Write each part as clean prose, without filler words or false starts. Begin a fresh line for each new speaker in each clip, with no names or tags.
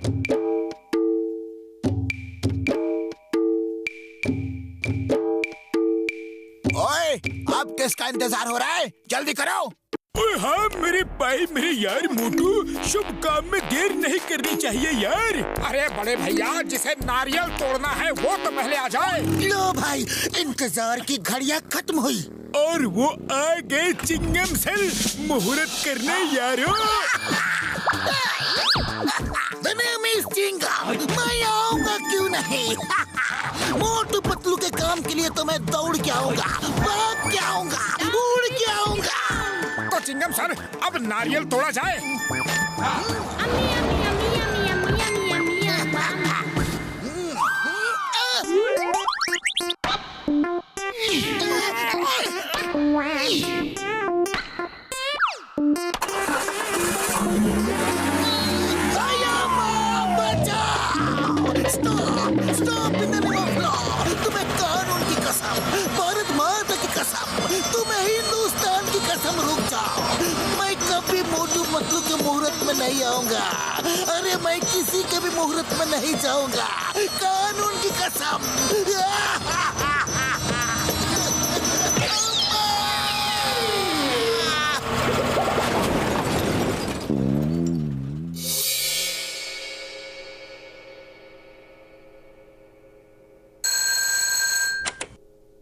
ओए, अब किसका इंतजार हो रहा है? जल्दी करो।
हाँ मेरे भाई, मेरे यार मोटू, शुभ काम में देर नहीं करनी चाहिए यार।
अरे बड़े भैया, जिसे नारियल तोड़ना है वो तो पहले आ जाए।
लो भाई, इंतजार की घड़ियां खत्म हुई
और वो आ गए चिंगम सर, मुहूर्त करने यारो।
मैं आऊंगा क्यों नहीं। मोटू पतलू के काम के लिए तो मैं दौड़ के आऊंगा, भाग के आऊंगा, उड़ के आऊंगा।
तो चिंगम सर, अब नारियल तोड़ा जाए।
Stop in the name of law. तुम्हें कानून की कसम, भारत माता की कसम, तुम्हें हिंदुस्तान की कसम, रुक जाओ। मैं कभी मोटू पतलू के मुहूर्त में नहीं आऊंगा। अरे मैं किसी के भी मुहूर्त में नहीं जाऊंगा, कानून की कसम।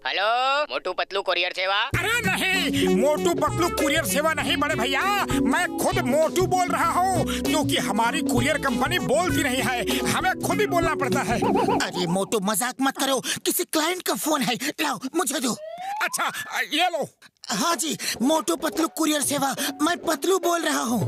हेलो, मोटू पतलू कुरियर सेवा।
अरे नहीं, मोटू पतलू कुरियर सेवा नहीं बड़े भैया, मैं खुद मोटू बोल रहा हूँ, क्योंकि हमारी कुरियर कंपनी बोलती नहीं है, हमें खुद ही बोलना पड़ता है।
अरे मोटू, मजाक मत करो, किसी क्लाइंट का फोन है, लाओ मुझे दो।
अच्छा ये लो।
हाँ जी, मोटू पतलू कुरियर सेवा, मैं पतलू बोल रहा हूँ।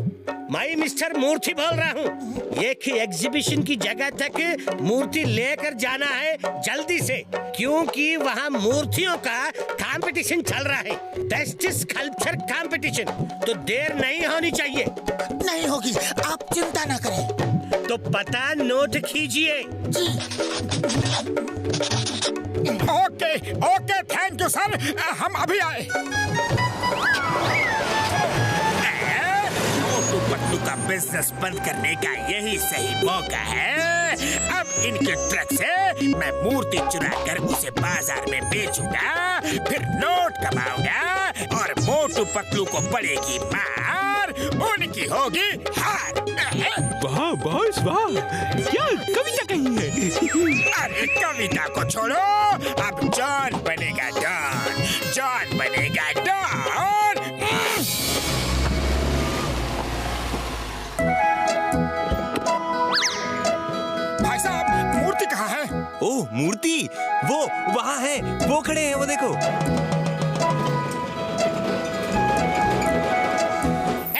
मैं मिस्टर मूर्ति बोल रहा हूँ। एक ही एग्जीबिशन की जगह तक मूर्ति लेकर जाना है जल्दी से, क्योंकि वहाँ मूर्तियों का कंपटीशन चल रहा है, बेस्ट स्कल्पचर कंपटीशन। तो देर नहीं होनी चाहिए।
नहीं होगी, आप चिंता ना करें।
तो पता नोट कीजिए।
Okay okay, thank you sir, हम अभी आए। मोटू पतलू का बिजनेस बंद करने का यही सही मौका है। अब इनके ट्रक से मैं मूर्ति चुरा कर उसे बाजार में बेचूंगा, फिर नोट कमाऊंगा और मोटू पतलू को पड़ेगी मार, उनकी होगी हार।
वाह बॉस वाह, क्या कविता कही है।
अरे कविता को छोड़ो, अब जॉन बनेगा डॉन, जॉन बनेगा डॉन। भाई साहब, मूर्ति कहाँ है?
ओह मूर्ति, वो वहाँ है, वो खड़े हैं, वो देखो।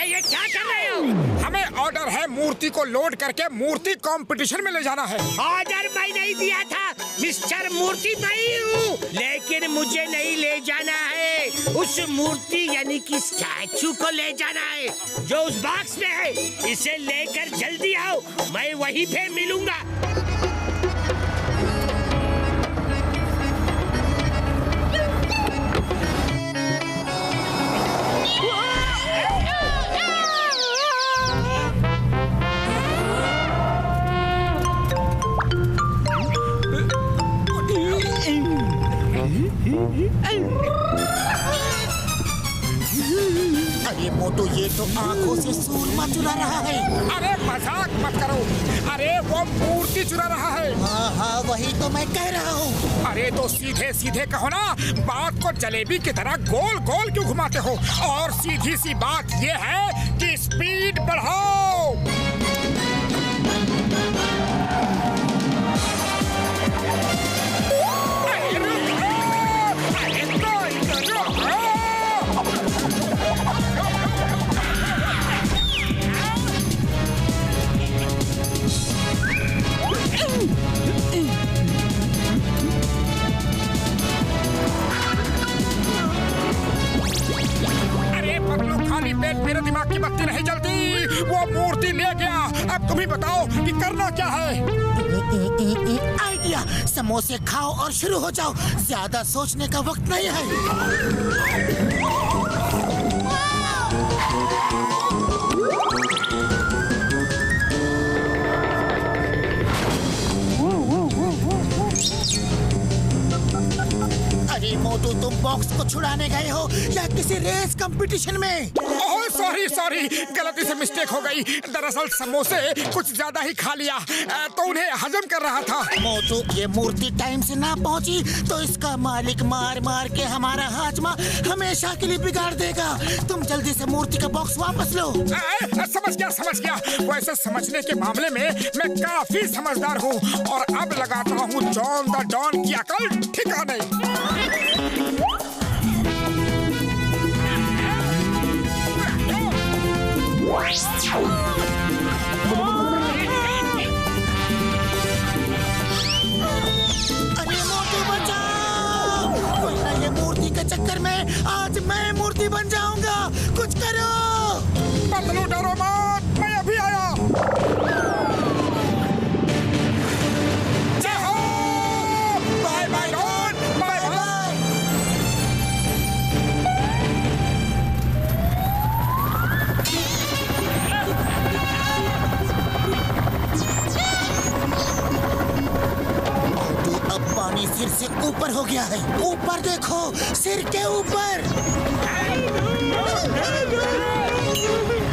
ये क्या कर रहे हो?
हमें ऑर्डर है मूर्ति को लोड करके मूर्ति कंपटीशन में ले जाना है।
ऑर्डर मैं नहीं दिया था मिस्टर मूर्ति, मैं हूँ, लेकिन मुझे नहीं ले जाना है। उस मूर्ति यानी कि स्टैचू को ले जाना है जो उस बॉक्स में है। इसे लेकर जल्दी आओ, मैं वहीं पे मिलूंगा।
अरे मोटू, ये तो आंखों से सूरमा चुरा रहा है।
अरे मजाक मत करो, अरे वो मूर्ति चुरा रहा है।
हाँ हाँ, वही तो मैं कह रहा हूँ।
अरे तो सीधे सीधे कहो ना, बात को जलेबी की तरह गोल गोल क्यों घुमाते हो? और सीधी सी बात ये है कि स्पीड बढ़ाओ। मेरे दिमाग की बत्ती नहीं जलती, वो मूर्ति ले गया। अब तुम ही बताओ कि करना क्या है?
आइडिया, समोसे खाओ और शुरू हो जाओ, ज्यादा सोचने का वक्त नहीं है। बॉक्स को छुड़ाने गए हो या किसी रेस कंपटीशन में?
ओह सॉरी, गलती से मिस्टेक हो गई। दरअसल समोसे कुछ ज्यादा ही खा लिया तो उन्हें हजम कर रहा था।
मोटू, ये मूर्ति टाइम से ना पहुंची तो इसका मालिक मार मार के हमारा हाजमा हमेशा के लिए बिगाड़ देगा। तुम जल्दी से मूर्ति का बॉक्स वापस लो।
समझ गया। वैसे समझने के मामले में मैं काफी समझदार हूँ और अब लगाता हूँ जॉन द डॉन की अकल ठिकाने।
अरे मोटू बचाओ, वरना ये मूर्ति के चक्कर में आज मैं मूर्ति बन जाऊंगा। कुछ करो।
पतलू डरो मत, मैं अभी आया। जय हो, bye bye Don, bye bye.
अब पानी सिर से ऊपर हो गया है। ऊपर देखो, सिर के ऊपर।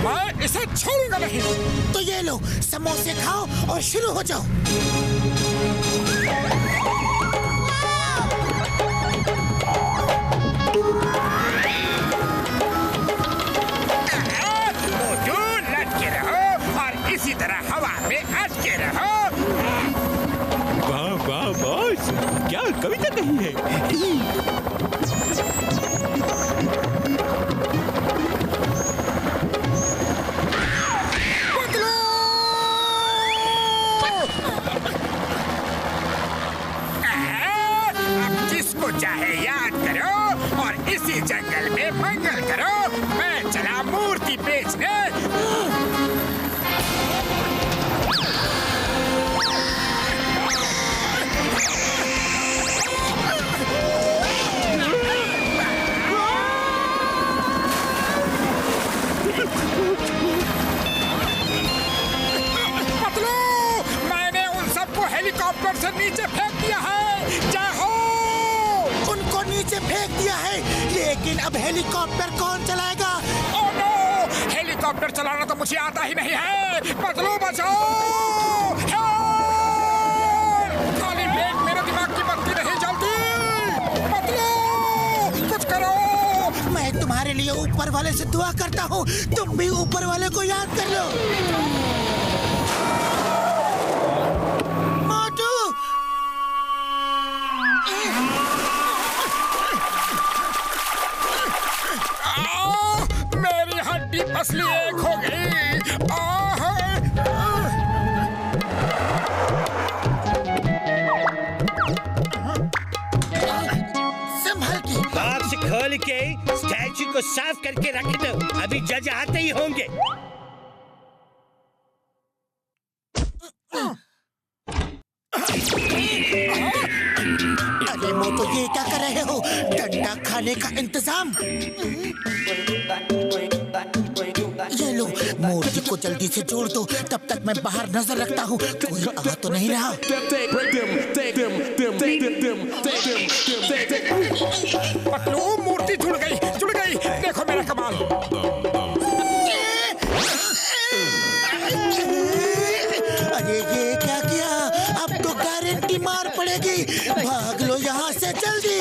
मैं इसे छोड़ूंगा नहीं।
तो ये लो, समोसे खाओ और शुरू हो जाओ।
मोटू लटके रहो और इसी तरह हवा में अटके रहो।
वाह बॉस, क्या कविता कही है।
अब जिसको चाहे याद करो और इसी जंगल में मंगल करो। मैं चला मूर्ति बेचने।
पतलू, मैंने उन सबको हेलीकॉप्टर से नीचे फेंक दिया है। जय हो।
उनको नीचे फेंक दिया है, लेकिन अब हेलीकॉप्टर कौन चलाएगा?
ओह नो, हेलीकॉप्टर चलाना तो मुझे आता ही नहीं है। पतलू बचाओ। खाली ब्रेक, मेरे दिमाग की बत्ती नहीं जलती। पतलू, कुछ करो।
मैं तुम्हारे लिए ऊपर वाले से दुआ करता हूँ, तुम भी ऊपर वाले को याद कर लो। मोटू,
मेरी हड्डी पसली एक हो गई।
संभल के।
बॉक्स खोल के स्टैचू को साफ करके रख दो, अभी जज आते ही होंगे।
अरे मोटू, ये क्या कर रहे हो? डंडा खाने का इंतजाम। ये लो, मूर्ति को जल्दी से जोड़ दो, तब तक मैं बाहर नजर रखता हूँ। कोई आ तो नहीं रहा।
पतलू, मूर्ति जुड़ गई। देखो मेरा कमाल।
अरे ये क्या किया? अब तो गारंटी मार पड़ेगी। भाग लो यहाँ से जल्दी।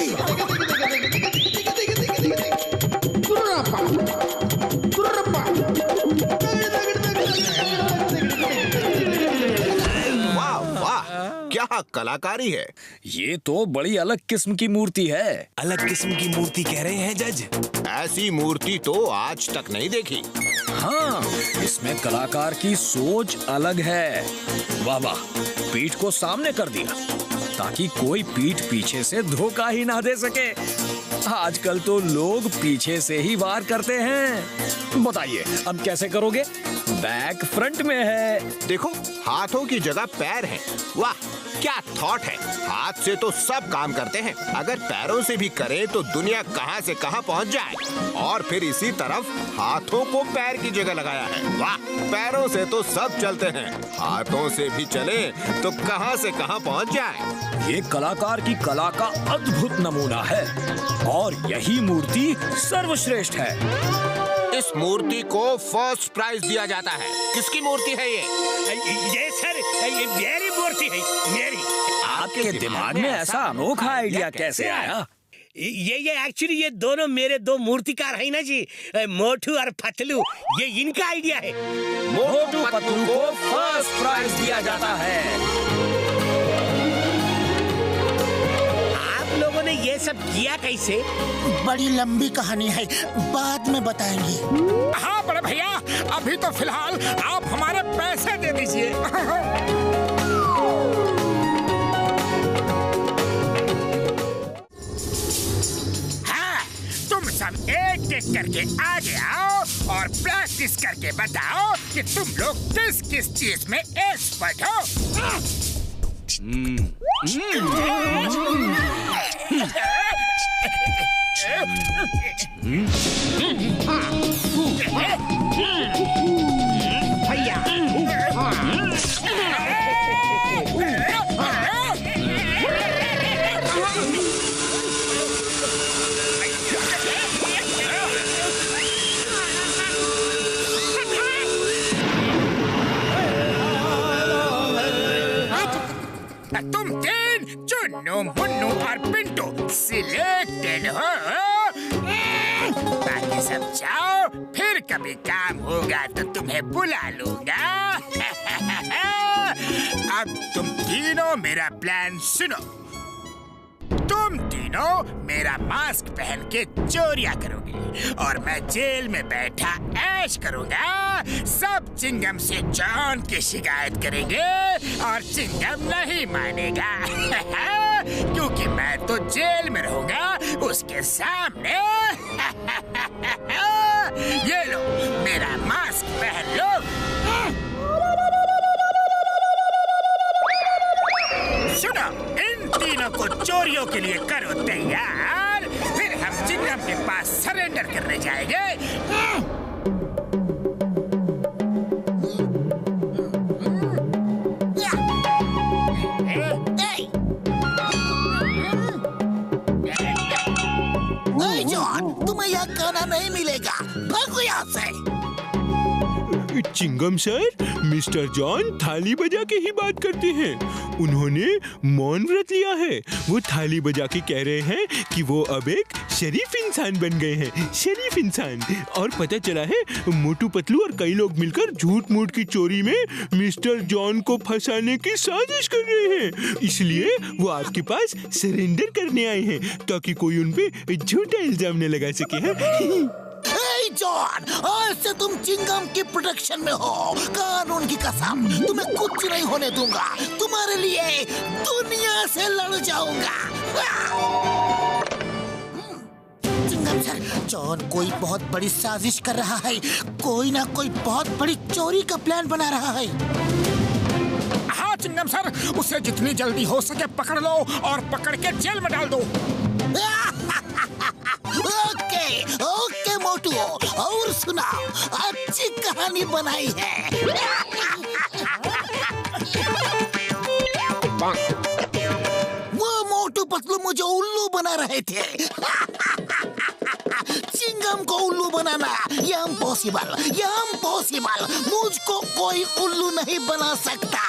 क्या कलाकारी है।
ये तो बड़ी अलग किस्म की मूर्ति है।
अलग किस्म की मूर्ति कह रहे हैं जज?
ऐसी मूर्ति तो आज तक नहीं देखी।
हाँ, इसमें कलाकार की सोच अलग है। वाह वाह, पीठ को सामने कर दिया ताकि कोई पीठ पीछे से धोखा ही ना दे सके। आजकल तो लोग पीछे से ही वार करते हैं। बताइए अब कैसे करोगे? बैक फ्रंट में है।
देखो, हाथों की जगह पैर हैं। वाह, क्या थॉट है। हाथ से तो सब काम करते हैं, अगर पैरों से भी करें तो दुनिया कहां से कहां पहुंच जाए। और फिर इसी तरफ हाथों को पैर की जगह लगाया है। वाह, पैरों से तो सब चलते हैं, हाथों से भी चले तो कहां से कहां पहुंच जाए।
ये कलाकार की कला का अद्भुत नमूना है और यही मूर्ति सर्वश्रेष्ठ है।
इस मूर्ति को फर्स्ट प्राइज दिया जाता है। किसकी मूर्ति है
ये सर, ये मेरी मूर्ति है, मेरी।
आपके दिमाग में ऐसा अनोखा आइडिया कैसे आया?
ये एक्चुअली ये दोनों मेरे दो मूर्तिकार है ना जी, मोटू और पतलू, ये इनका आइडिया है।
मोटू पतलू को फर्स्ट प्राइज दिया जाता है।
आप लोगों ने ये सब किया कैसे?
बड़ी लंबी कहानी है, बाद में बताएंगे।
हाँ बड़े भैया, अभी तो फिलहाल आप हमारे पैसे दे दीजिए।
हाँ, तुम सब एक एक करके आगे आओ और प्रैक्टिस करके बताओ कि तुम लोग किस किस चीज में एक्सपर्ट हो। तुम तीन चुन्नू मुन्नू और पिंटू सिलेक्टेड हो। बाकी सब जाओ, फिर कभी काम होगा तो तुम्हें बुला लूंगा। अब तुम तीनों मेरा प्लान सुनो। तुम तीनों मेरा मास्क पहन के चोरियां करोगे और मैं जेल में बैठा ऐश करूंगा। सब चिंगम से जॉन की शिकायत करेंगे और चिंगम नहीं मानेगा। क्योंकि मैं तो जेल में रहूंगा उसके सामने। ये लो, मेरा मास्क पहन लो। सुनो, इन तीनों को चोरियों के लिए करो तैयार, फिर हम चिंगम के पास सरेंडर करने जाएंगे।
जॉन, तुम्हें यहाँ खाना नहीं मिलेगा, भागो यहाँ से।
चिंगम सर, मिस्टर जॉन थाली बजा के ही बात करते हैं। उन्होंने मौन व्रत लिया है। वो थाली बजा के कह रहे हैं कि वो अब एक शरीफ इंसान बन गए हैं, शरीफ इंसान। और पता चला है मोटू पतलू और कई लोग मिलकर झूठ मूठ की चोरी में मिस्टर जॉन को फंसाने की साजिश कर रहे हैं। इसलिए वो आपके पास सरेंडर करने आए हैं ताकि कोई उन पे झूठा इल्जाम न लगा सके।
जॉन, आज से तुम चिंगम की प्रोटेक्शन में हो। कानून की कसम, तुम्हें कुछ नहीं होने दूंगा। तुम्हारे लिए दुनिया से लड़ जाऊंगा। चिंगम सर, जॉन कोई बहुत बड़ी साजिश कर रहा है। कोई ना कोई बहुत बड़ी चोरी का प्लान बना रहा है।
हाँ चिंगम सर, उसे जितनी जल्दी हो सके पकड़ लो और पकड़ के जेल में डाल दो।
ओके ओके मोटू, और सुनाओ, अच्छी कहानी बनाई है। वो मोटू पतलू मुझे उल्लू बना रहे थे। चिंगम को उल्लू बनाना ये इम्पॉसिबल, ये इम्पॉसिबल। मुझको कोई उल्लू नहीं बना सकता।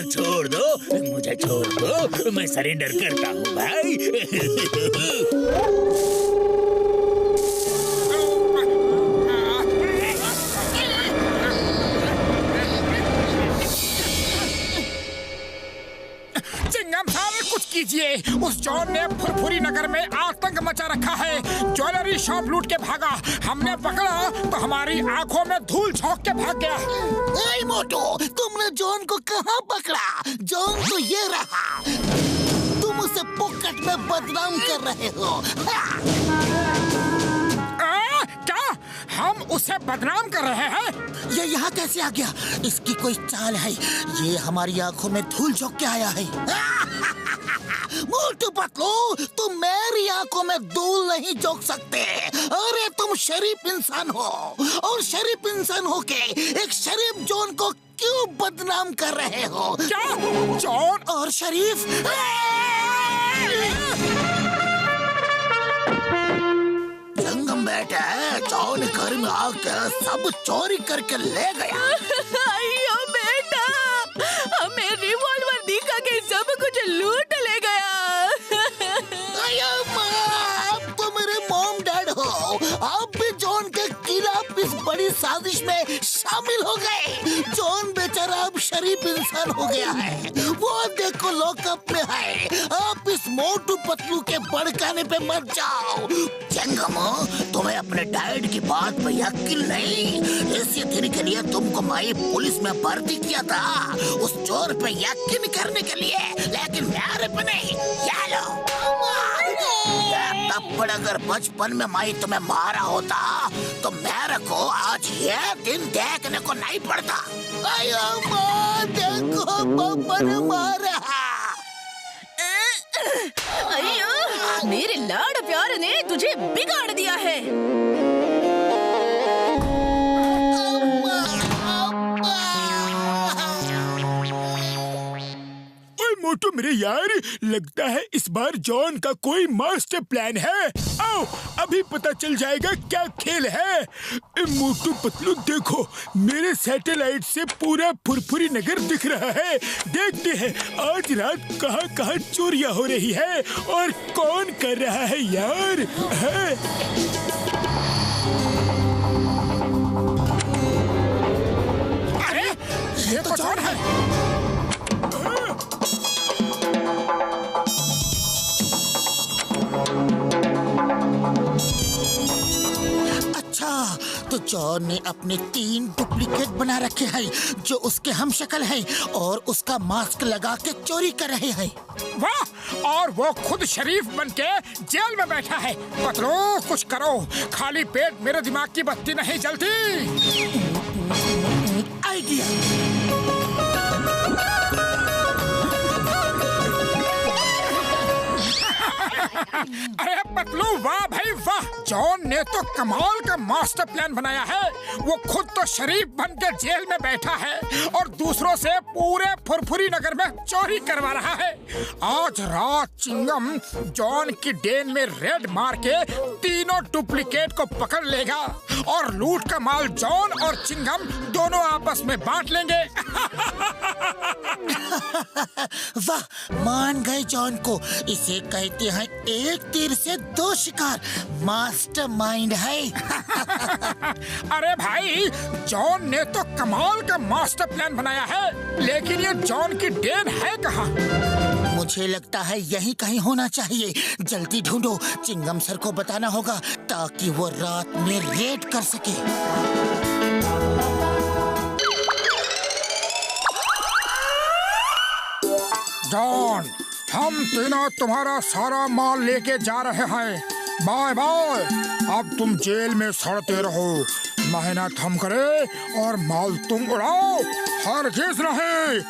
छोड़ दो मुझे, छोड़ दो, मैं सरेंडर करता हूँ भाई।
चिंगम सर कुछ कीजिए। उस जॉन ने फुरफुरी नगर में आतंक मचा रखा है। ज्वेलरी शॉप लूट के भागा, हमने पकड़ा तो हमारी आंखों में धूल झोंक के भाग गया।
ए मोटू, तुमने जॉन को कहाँ पकड़ा? जॉन तो ये रहा। तुम उसे पॉकेट में बदनाम कर रहे हो।
क्या हम उसे बदनाम कर रहे हैं?
ये यहाँ कैसे आ गया? इसकी कोई चाल है। ये हमारी आंखों में धूल झोंक के आया है। मोटू पतलू, तुम मेरी आंखों में धूल नहीं झोंक सकते। अरे तुम शरीफ इंसान हो, और शरीफ इंसान हो के एक शरीफ जॉन को क्यों बदनाम कर रहे हो?
क्या जॉन
और शरीफ? जंगम बेटा, जॉन घर में आकर सब चोरी करके ले गया।
अयो बेटा, हमें रिवॉल्वर दिखा के सब कुछ लूट ले गया।
अयो माँ, अब तो मेरे मॉम डैड हो। आप भी जॉन के खिलाफ इस बड़ी साजिश में शामिल हो गए। जॉन बेचारा अब शरीफ इंसान हो गया है। वो देखो लॉकअप में है। आप इस मोटू पतलू के भड़काने पे मत जाओ। जंगमो, तुम्हें अपने डैड की बात पे यकीन नहीं? इसी दिन के लिए तुमको मैं पुलिस में भर्ती किया था, उस चोर पे यकीन करने के लिए, लेकिन मेरे पे नहीं। ये लो। तब अगर बचपन में मैं तुम्हें मारा होता तो मेरे को आज ये दिन देखने को नहीं पड़ता। अयो माँ, देखो पापा ने मारा।
अयो, मेरे लाड प्यार ने तुझे बिगाड़ दिया है।
मोटू मेरे यार, लगता है इस बार जॉन का कोई मास्टर प्लान है। आओ अभी पता चल जाएगा क्या खेल है। मोटू पतलू देखो, मेरे सैटेलाइट से पूरा फुरफुरी नगर दिख रहा है। देखते हैं आज रात कहाँ कहाँ चोरियां हो रही है और कौन कर रहा है यार। है? अरे ये तो जॉन है।
अच्छा, तो जॉन ने अपने 3 डुप्लीकेट बना रखे हैं जो उसके हम शक्ल है और उसका मास्क लगा के चोरी कर रहे हैं।
वाह, और वो खुद शरीफ बनके जेल में बैठा है। पतलू कुछ करो, खाली पेट मेरे दिमाग की बत्ती नहीं जलती।
आइडिया।
अरे पतलू, वाह भाई वाह, जॉन ने तो कमाल का मास्टर प्लान बनाया है। वो खुद तो शरीफ बन के जेल में बैठा है और दूसरों से पूरे फुरफुरी नगर में चोरी करवा रहा है। आज रात चिंगम जॉन की डेन में रेड मार के तीनों डुप्लीकेट को पकड़ लेगा और लूट का माल जॉन और चिंगम दोनों आपस में बांट लेंगे।
वाह, मान गए जॉन को। इसे कहते हैं एक तीर से 2 शिकार। मास्टरमाइंड है।
अरे भाई, जॉन ने तो कमाल का मास्टर प्लान बनाया है, लेकिन ये जॉन की डेन है कहाँ?
मुझे लगता है यहीं कहीं होना चाहिए। जल्दी ढूंढो, चिंगम सर को बताना होगा ताकि वो रात में रेड कर सके।
जॉन, हम तीनों तुम्हारा सारा माल लेके जा रहे हैं। Bye bye. अब तुम जेल में सड़ते रहो, मेहनत हम करें और माल तुम उड़ाओ, हरगिज़ नहीं।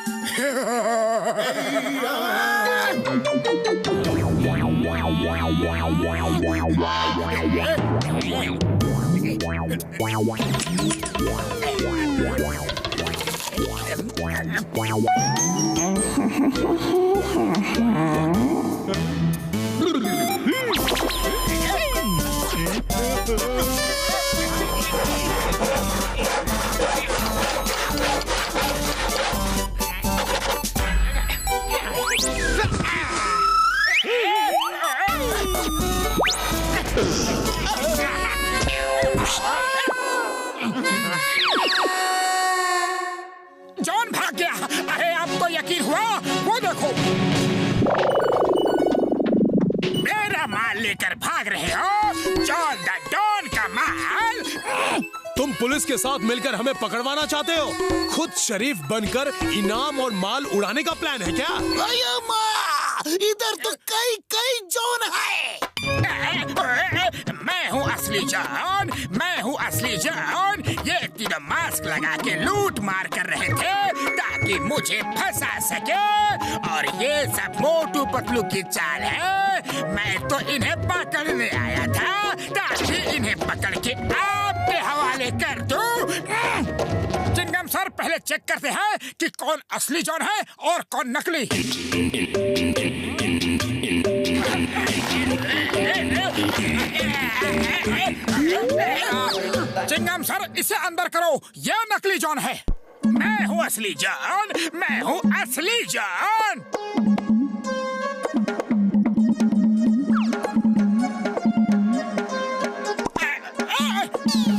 जॉन भाग गया। अरे अब तो यकीन हुआ, वो देखो।
पुलिस के साथ मिलकर हमें पकड़वाना चाहते हो? खुद शरीफ बनकर इनाम और माल उड़ाने का प्लान है क्या?
इधर तो कई कई जॉन है।
मैं हूँ असली जॉन, मैं हूँ असली जॉन। ये तीनों मास्क लगा के लूट मार कर रहे थे ताकि मुझे फंसा सके, और ये सब मोटू पतलू की चाल है। मैं तो इन्हें पकड़ने आया था ताकि इन्हें पकड़ के आपके हवाले कर दूं। चिंगम सर, पहले चेक करते हैं कि कौन असली जॉन है और कौन नकली। चिंगम सर, इसे अंदर करो, यह नकली जॉन है। मैं हूँ असली जॉन, मैं हूँ असली जॉन।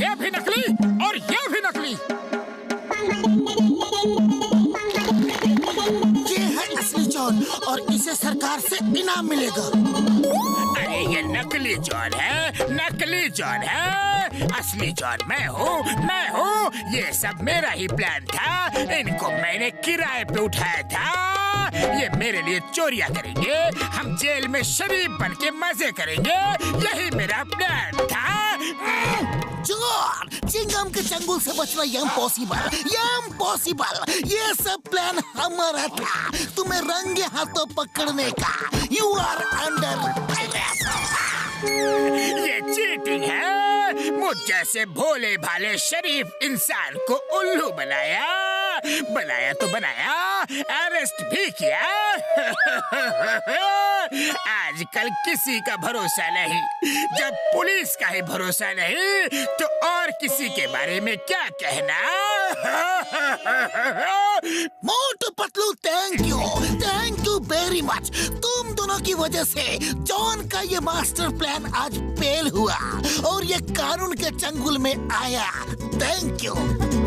ये भी नकली और ये भी नकली।
ये है असली जॉन और इसे सरकार से इनाम मिलेगा।
अरे ये नकली जॉन है, नकली जॉन है। असली जॉन मैं हूँ। ये सब मेरा ही प्लान था। इनको मैंने किराए पे उठाया था। ये मेरे लिए चोरियां करेंगे, हम जेल में शरीफ बन के मजे करेंगे। यही मेरा प्लान था।
जॉन, चिंगम के चंगुल से बचना इम्पॉसिबल। ये सब प्लान हमारा था, तुम्हें रंगे हाथों पकड़ने का। You are under arrest.
ये चीटिंग है। मुझ जैसे भोले भाले शरीफ इंसान को उल्लू बनाया तो बनाया, अरेस्ट भी किया। आजकल किसी का भरोसा नहीं। जब पुलिस का ही भरोसा नहीं तो और किसी के बारे में क्या कहना।
Motu Patlu, thank you very much. तुम दोनों की वजह से जॉन का ये मास्टर प्लान आज फेल हुआ और ये कानून के चंगुल में आया। Thank you.